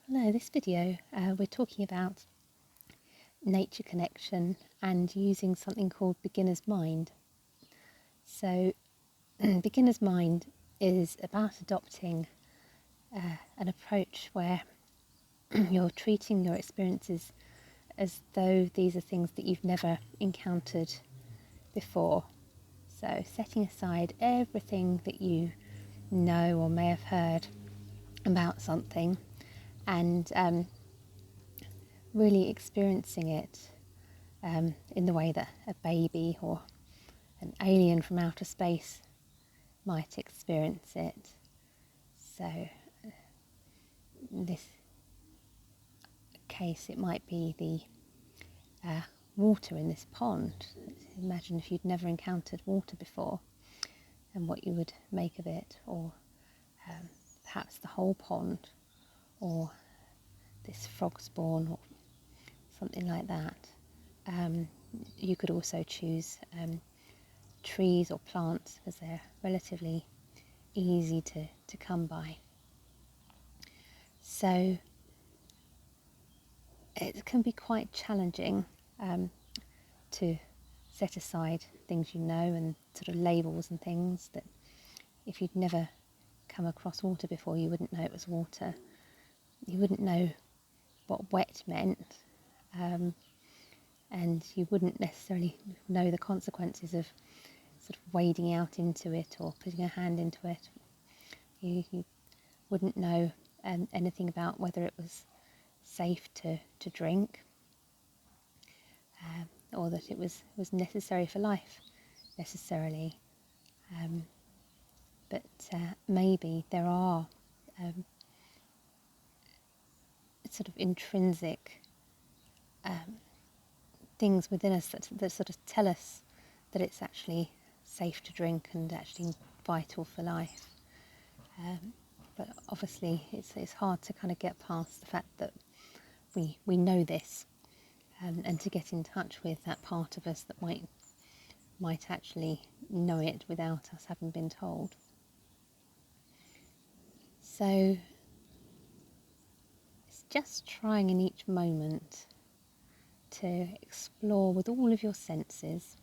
Hello, this video we're talking about nature connection and using something called beginner's mind. So beginner's mind is about adopting an approach where you're treating your experiences as though these are things that you've never encountered before. So setting aside everything that you know or may have heard about something and really experiencing it in the way that a baby or an alien from outer space might experience it. So, in this case, it might be the water in this pond. Imagine if you'd never encountered water before and what you would make of it, or perhaps the whole pond, or this frog spawn, or something like that. You could also choose trees or plants because they're relatively easy to come by. So it can be quite challenging to set aside things you know and sort of labels and things that if you'd never come across water before, you wouldn't know it was water. You wouldn't know what wet meant, and you wouldn't necessarily know the consequences of sort of wading out into it or putting a hand into it. You wouldn't know anything about whether it was safe to drink, or that it was necessary for life necessarily. But maybe there are sort of intrinsic things within us that sort of tell us that it's actually safe to drink and actually vital for life. But obviously it's hard to kind of get past the fact that we know this, and to get in touch with that part of us that might actually know it without us having been told. So it's just trying in each moment to explore with all of your senses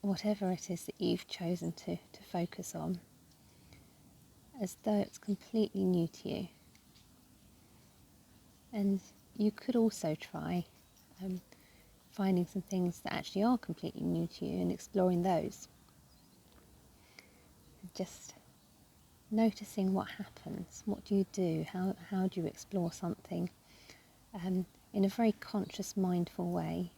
whatever it is that you've chosen to focus on, as though it's completely new to you. And you could also try finding some things that actually are completely new to you and exploring those. Just noticing what happens. What do you do? How do you explore something in a very conscious, mindful way?